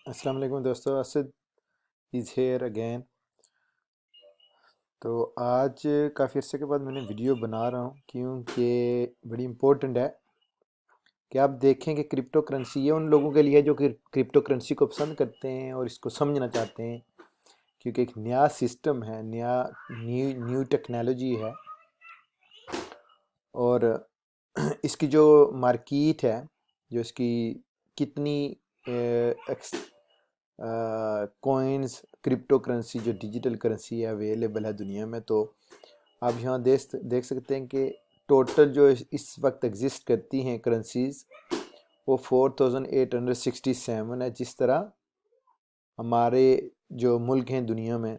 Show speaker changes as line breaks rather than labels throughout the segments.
अस्सलाम वालेकुम दोस्तों, असद इज़ हेयर अगेन। तो आज काफ़ी अर्से के बाद मैंने वीडियो बना रहा हूँ क्योंकि बड़ी इम्पोर्टेंट है कि आप देखें कि क्रिप्टो करेंसी ये उन लोगों के लिए है जो कि क्रिप्टो करेंसी को पसंद करते हैं और इसको समझना चाहते हैं, क्योंकि एक नया सिस्टम है, नया न्यू न्यू टेक्नोलॉजी है। और इसकी जो मार्केट है, जो इसकी कितनी कॉइन्स क्रिप्टो करेंसी जो डिजिटल करेंसी है अवेलेबल है दुनिया में, तो आप यहाँ देख सकते हैं कि टोटल जो इस वक्त एग्जिस्ट करती हैं करेंसीज वो 4867 है। जिस तरह हमारे जो मुल्क हैं दुनिया में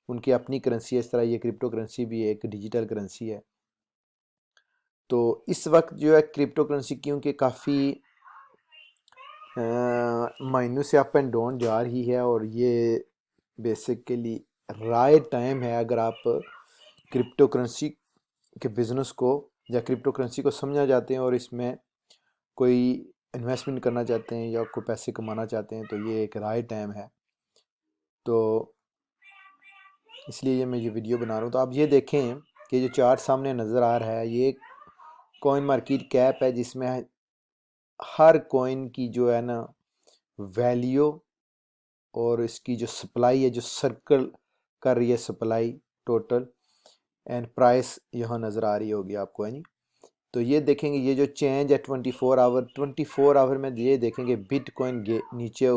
उनकी अपनी करेंसी है, इस तरह ये क्रिप्टो करेंसी भी एक डिजिटल करेंसी है। तो इस वक्त जो है क्रिप्टो करेंसी क्योंकि काफ़ी मायनों से अप एंड डाउन जा रही है, और ये बेसिकली राइट टाइम है अगर आप क्रिप्टो करेंसी के बिज़नेस को या क्रिप्टो करेंसी को समझना चाहते हैं और इसमें कोई इन्वेस्टमेंट करना चाहते हैं या कोई पैसे कमाना चाहते हैं, तो ये एक राइट टाइम है। तो इसलिए मैं ये वीडियो बना रहा हूँ। तो आप ये देखें कि जो चार्ट सामने नज़र आ रहा है ये कॉइन मार्केट कैप है, जिसमें हर कॉइन की जो है ना वैल्यू और इसकी जो सप्लाई है, जो सर्कल कर रही है सप्लाई टोटल एंड प्राइस यहाँ नज़र आ रही होगी आपको, है नी। तो ये देखेंगे ये जो चेंज है 24 आवर में ये देखेंगे बिटकॉइन नीचे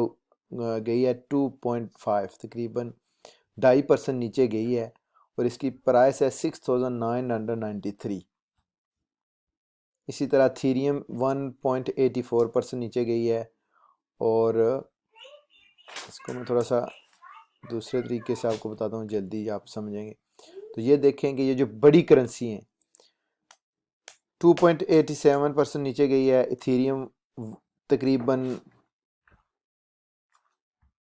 गई है 2.5, तकरीबन 2.5% नीचे गई है, और इसकी प्राइस है 6993। इसी तरह थीरियम 1.84% नीचे गई है, और इसको मैं थोड़ा सा दूसरे तरीके से आपको बताता हूँ, जल्दी आप समझेंगे। तो ये देखेंगे ये जो बड़ी करेंसी हैं 2.87% नीचे गई है। इथीरियम तकरीबन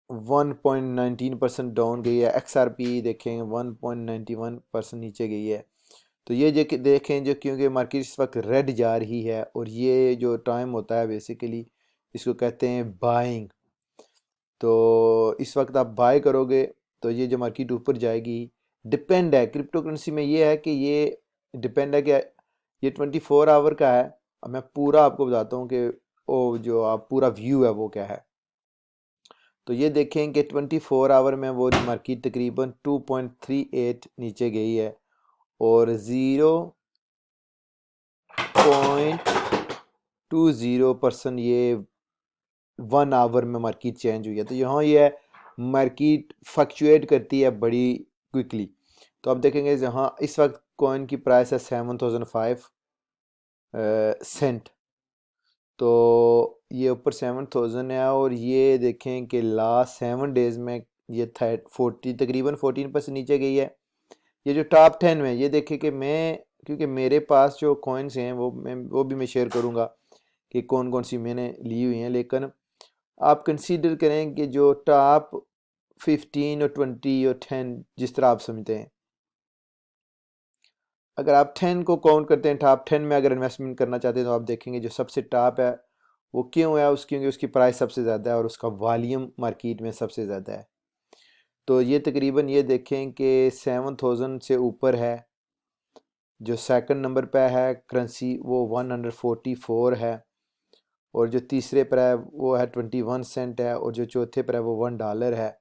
1.19% डाउन गई है। XRP देखें 1.91% नीचे गई है। तो ये जो देखें जो क्योंकि मार्केट इस वक्त रेड जा रही है, और ये जो टाइम होता है बेसिकली इसको कहते हैं बाइंग। तो इस वक्त आप बाय करोगे तो ये जो मार्केट ऊपर जाएगी। डिपेंड है क्रिप्टो करेंसी में, ये है कि ये डिपेंड है कि ये 24 आवर का है। अब मैं पूरा आपको बताता हूँ कि वो जो आप पूरा व्यू है वो क्या है। तो ये देखें कि 24 आवर में वो मार्केट तकरीबन 2.38 नीचे गई है, और 0.20% ये 1 आवर में मार्केट चेंज हुई है। तो यहाँ ये मार्केट फ्लक्चुएट करती है बड़ी क्विकली। तो आप देखेंगे जहाँ इस वक्त कॉइन की प्राइस है 7005 सेंट। तो ये ऊपर 7000 है, और ये देखें कि लास्ट 7 डेज में ये 40 तकरीबन 14% नीचे गई है। ये जो टॉप 10 में ये देखें कि मैं क्योंकि मेरे पास जो कॉइन्स हैं वो भी मैं शेयर करूँगा कि कौन कौन सी मैंने ली हुई हैं, लेकिन आप कंसीडर करें कि जो टॉप 15 और 20 और 10 जिस तरह आप समझते हैं, अगर आप 10 को काउंट करते हैं टॉप 10 में अगर इन्वेस्टमेंट करना चाहते हैं, तो आप देखेंगे जो सबसे टॉप है वो क्यों है क्योंकि उसकी प्राइस सबसे ज़्यादा है और उसका वॉल्यूम मार्केट में सबसे ज़्यादा है। तो ये तकरीबन ये देखें कि 7000 से ऊपर है। जो सेकंड नंबर पे है करेंसी वो 144 है, और जो तीसरे पर है वो है 21 सेंट है, और जो चौथे पर है वो $1 है।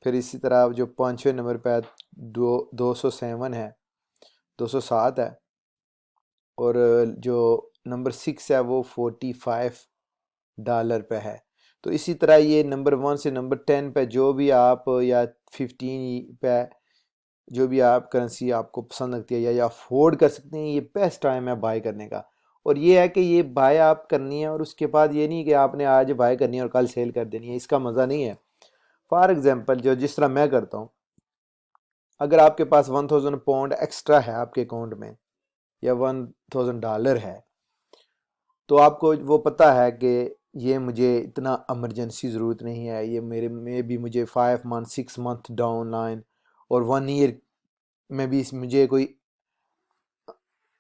फिर इसी तरह जो पाँचवें नंबर पे है 207 है, 207 है, और जो नंबर 6 है वो $45 पे है। तो इसी तरह ये नंबर 1 से नंबर 10 पे जो भी आप या 15 पे जो भी आप करेंसी आपको पसंद लगती है या अफोर्ड कर सकते हैं, ये बेस्ट टाइम है बाय करने का। और ये है कि ये बाय आप करनी है, और उसके बाद ये नहीं कि आपने आज बाय करनी है और कल सेल कर देनी है, इसका मज़ा नहीं है। फॉर एग्जांपल जो जिस तरह मैं करता हूँ, अगर आपके पास 1000 पाउंड एक्स्ट्रा है आपके अकाउंट में या $1000 है, तो आपको वो पता है कि ये मुझे इतना इमरजेंसी ज़रूरत नहीं है, ये मेरे में भी मुझे 5 मंथ 6 मंथ डाउन लाइन और 1 ईयर में भी मुझे कोई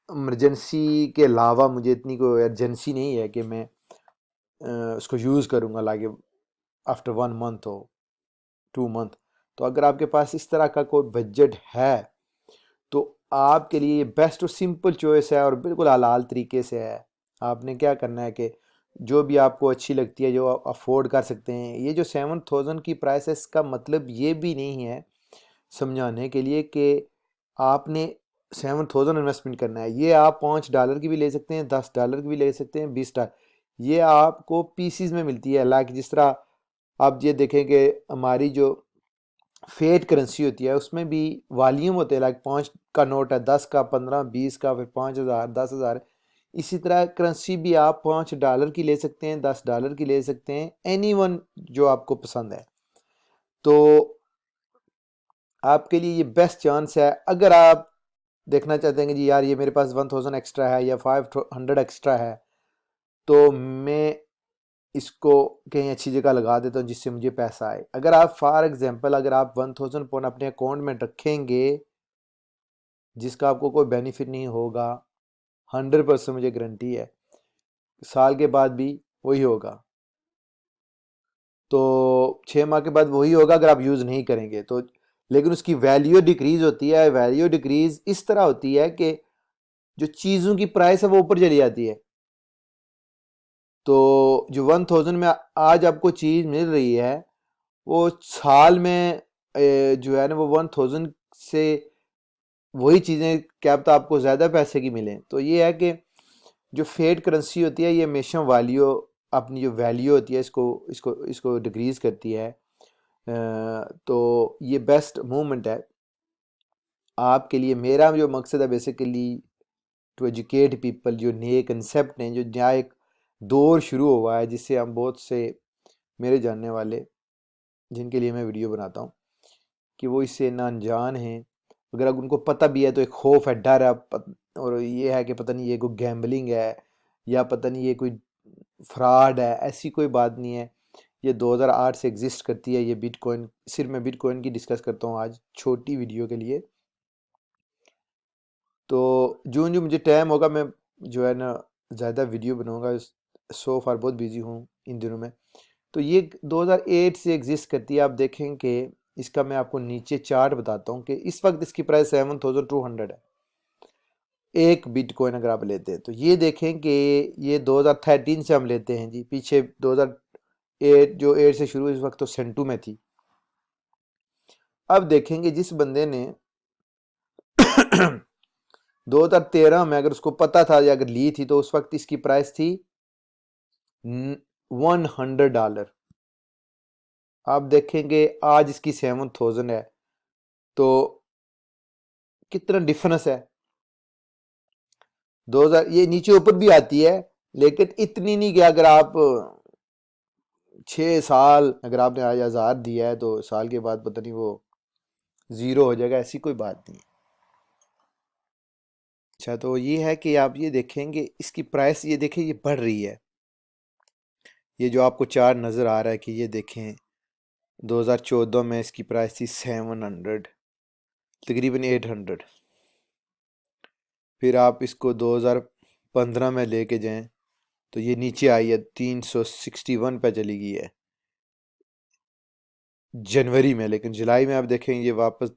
इमरजेंसी के अलावा मुझे इतनी कोई अर्जेंसी नहीं है कि मैं उसको यूज़ करूँगा लागे। आफ्टर 1 मंथ हो 2 मंथ। तो अगर आपके पास इस तरह का कोई बजट है तो आपके लिए ये बेस्ट और सिंपल चॉइस है और बिल्कुल हलाल तरीके से है। आपने क्या करना है कि जो भी आपको अच्छी लगती है, जो आप अफोर्ड कर सकते हैं, ये जो 7,000 की प्राइस है इसका मतलब ये भी नहीं है समझाने के लिए कि आपने 7,000 इन्वेस्टमेंट करना है। ये आप $5 की भी ले सकते हैं, $10 की भी ले सकते हैं, $20। ये आपको पीसीज में मिलती है। लाइक जिस तरह आप ये देखें कि हमारी जो फेट करेंसी होती है उसमें भी वॉल्यूम होते हैं। लाइक 5 का नोट है, 10 का, 15, 20 का, फिर 5,000, 10,000। इसी तरह करेंसी भी आप $5 की ले सकते हैं, $10 की ले सकते हैं, एनी वन जो आपको पसंद है। तो आपके लिए ये बेस्ट चांस है। अगर आप देखना चाहते हैं कि जी यार ये मेरे पास 1,000 एक्स्ट्रा है या 500 एक्स्ट्रा है, तो मैं इसको कहीं अच्छी जगह लगा देता हूँ जिससे मुझे पैसा आए। अगर आप फॉर एग्जांपल अगर आप 1,000 पॉइंट अपने अकाउंट में रखेंगे जिसका आपको कोई बेनिफिट नहीं होगा, 100% मुझे गारंटी है साल के बाद भी वही होगा। तो 6 माह के बाद वही होगा अगर आप यूज़ नहीं करेंगे तो। लेकिन उसकी वैल्यू डिक्रीज होती है। वैल्यू डिक्रीज इस तरह होती है कि जो चीज़ों की प्राइस है वो ऊपर चली जाती है। तो जो 1,000 में आज आपको चीज़ मिल रही है वो साल में जो है ना वो 1,000 से वही चीज़ें क्या पता आपको ज़्यादा पैसे की मिलें। तो ये है कि जो फेड करेंसी होती है ये हमेशा वैल्यू अपनी जो वैल्यू होती है इसको इसको इसको डिक्रीज करती है। तो ये बेस्ट मूवमेंट है आपके लिए। मेरा जो मकसद है बेसिकली टू एजुकेट पीपल। जो नए कंसेप्ट हैं, जो नया एक दौर शुरू हुआ है जिससे हम बहुत से मेरे जानने वाले जिनके लिए मैं वीडियो बनाता हूँ कि वो इससे ना अनजान हैं। अगर उनको पता भी है तो एक खौफ है, डर है, और ये है कि पता नहीं ये कोई गैम्बलिंग है या पता नहीं ये कोई फ्रॉड है। ऐसी कोई बात नहीं है। ये 2008 से एग्जिस्ट करती है ये बिटकॉइन। सिर्फ मैं बिटकॉइन की डिस्कस करता हूँ आज छोटी वीडियो के लिए। तो जो जो मुझे टाइम होगा मैं जो है ना ज़्यादा वीडियो बनाऊंगा। सो फार बहुत बिजी हूँ इन दिनों में। तो ये 2008 से एग्जिस्ट करती है। आप देखें कि इसका मैं आपको नीचे चार्ट बताता हूँ कि इस वक्त इसकी प्राइस 7,200 है एक बिटकॉइन अगर आप लेते हैं। तो ये देखें कि ये 2013 से हम लेते हैं जी, पीछे 2008 जो 8 से शुरू इस वक्त तो सेंटू में थी। अब देखेंगे जिस बंदे ने 2013 में अगर उसको पता था या अगर ली थी तो उस वक्त इसकी प्राइस थी $100। आप देखेंगे आज इसकी 7,000 है। तो कितना डिफरेंस है। 2000 ये नीचे ऊपर भी आती है लेकिन इतनी नहीं कि अगर आप 6 साल अगर आपने आज 1,000 दिया है तो साल के बाद पता नहीं वो ज़ीरो हो जाएगा, ऐसी कोई बात नहीं है। अच्छा, तो ये है कि आप ये देखेंगे इसकी प्राइस ये देखें ये बढ़ रही है। ये जो आपको चार्ट नज़र आ रहा है कि ये देखें 2014 में इसकी प्राइस थी 700, तकरीबन 800। फिर आप इसको 2015 में लेके जाएं तो ये नीचे आई है 361 पे चली गई है जनवरी में। लेकिन जुलाई में आप देखेंगे ये वापस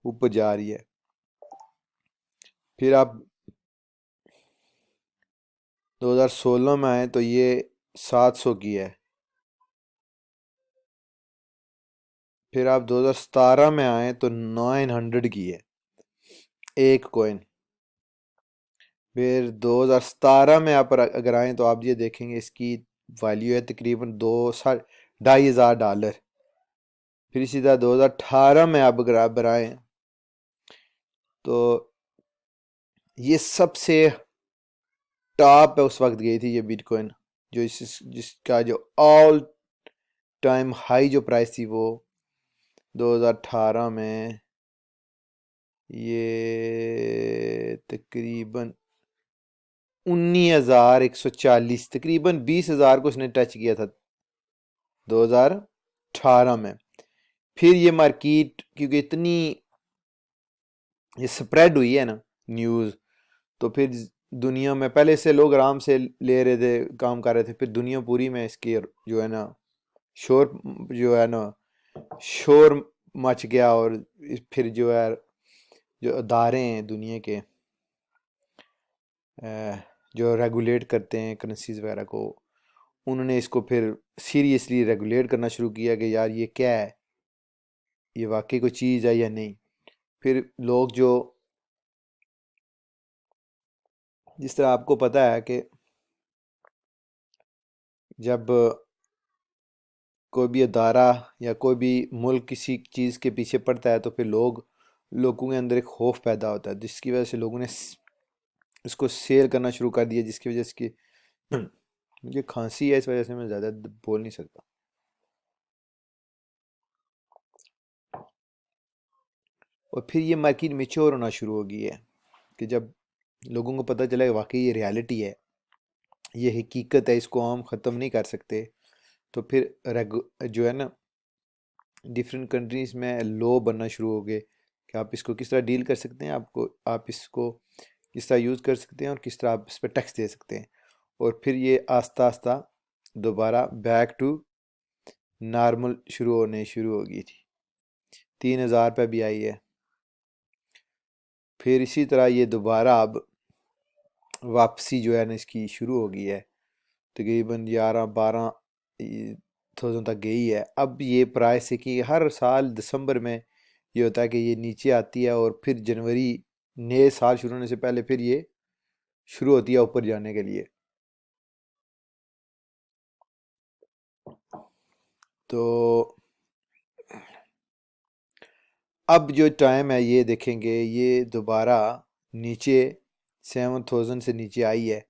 ऊपर जा रही है। फिर आप 2016 में आए तो ये 700 की है। फिर आप 2017 में आए तो 900 की है एक कोइन। फिर 2017 में आप अगर आए तो आप ये देखेंगे इसकी वैल्यू है तकरीबन 2,500 $2,500। फिर इसी तरह 2018 में आप अगर आप आए तो ये सबसे टॉप पे उस वक्त गई थी ये बिटकॉइन। जो जिसका जो ऑल टाइम हाई जो प्राइस थी वो 2018 में ये तकरीबन 19,140, तकरीबन 20,000 को उसने टच किया था 2018 में। फिर ये मार्केट क्योंकि इतनी ये स्प्रेड हुई है ना न्यूज़, तो फिर दुनिया में पहले से लोग आराम से ले रहे थे, काम कर रहे थे, फिर दुनिया पूरी में इसकी जो है ना शोर जो है ना, शोर मच गया। और फिर जो है जो अदारे हैं दुनिया के जो रेगुलेट करते हैं करेंसीज वगैरह को, उन्होंने इसको फिर सीरियसली रेगुलेट करना शुरू किया कि यार ये क्या है, ये वाकई कोई चीज़ है या नहीं। फिर लोग जो, जिस तरह आपको पता है कि जब कोई भी अदारा या कोई भी मुल्क किसी चीज़ के पीछे पड़ता है तो फिर लोगों के अंदर एक खौफ पैदा होता है, जिसकी वजह से लोगों ने इसको सेल करना शुरू कर दिया, जिसकी वजह से मुझे खांसी है, इस वजह से मैं ज़्यादा बोल नहीं सकता। और फिर ये मार्केट मेच्योर होना शुरू हो गई है कि जब लोगों को पता चला कि वाकई ये रियलिटी है, ये हकीकत है, इसको हम ख़त्म नहीं कर सकते, तो फिर जो है ना डिफरेंट कंट्रीज़ में लॉ बनना शुरू हो गए कि आप इसको किस तरह डील कर सकते हैं, आप इसको किस तरह यूज़ कर सकते हैं और किस तरह आप इस पर टैक्स दे सकते हैं। और फिर ये आस्ता आस्ता दोबारा बैक टू नॉर्मल शुरू हो गई थी। 3000 पे भी आई है। फिर इसी तरह ये दोबारा अब वापसी जो है ना इसकी शुरू हो गई है, तकरीबन 11-12 थाउजेंड तक गई है। अब ये प्राइस है कि हर साल दिसंबर में ये होता है कि ये नीचे आती है और फिर जनवरी नए साल शुरू होने से पहले फिर ये शुरू होती है ऊपर जाने के लिए। तो अब जो टाइम है ये देखेंगे, ये दोबारा नीचे 7000 से नीचे आई है।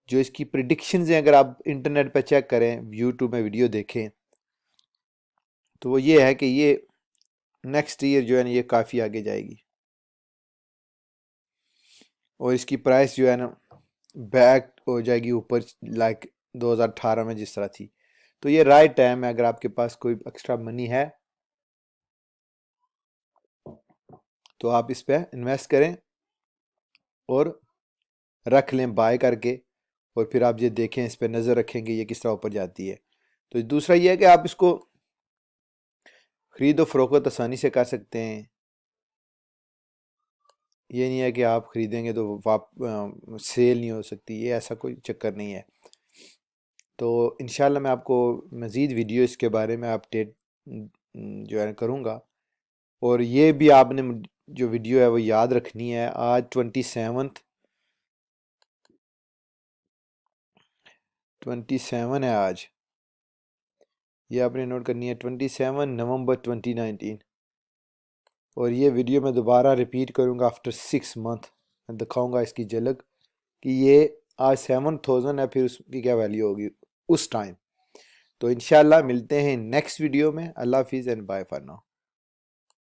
जो इसकी प्रिडिक्शंस हैं, अगर आप इंटरनेट पर चेक करें, यूट्यूब में वीडियो देखें, तो वो ये है कि ये नेक्स्ट ईयर जो है ना ये काफ़ी आगे जाएगी और इसकी प्राइस जो है ना बैक हो जाएगी ऊपर, लाइक 2018 में जिस तरह थी। तो ये राइट टाइम है, अगर आपके पास कोई एक्स्ट्रा मनी है तो आप इस पर इन्वेस्ट करें और रख लें बाय करके, और फिर आप ये देखें, इस पर नज़र रखेंगे ये किस तरह ऊपर जाती है। तो दूसरा ये है कि आप इसको ख़रीदो फरोख्त आसानी से कर सकते हैं। ये नहीं है कि आप ख़रीदेंगे तो सेल नहीं हो सकती, ये ऐसा कोई चक्कर नहीं है। तो इंशाल्लाह मैं आपको मज़ीद वीडियो इसके बारे में अपडेट जो है करूँगा। और ये भी आपने जो वीडियो है वो याद रखनी है, आज 27 है आज, ये आपने नोट करनी है, 27 नवंबर 2019। और ये वीडियो मैं दोबारा रिपीट करूँगा आफ्टर 6 मंथ, मैं दिखाऊँगा इसकी झलक कि ये आज 7000 है, फिर उसकी क्या वैल्यू होगी उस टाइम। तो इंशाल्लाह मिलते हैं नेक्स्ट वीडियो में। अल्लाह हाफिज़ एंड बाय फॉर नाउ।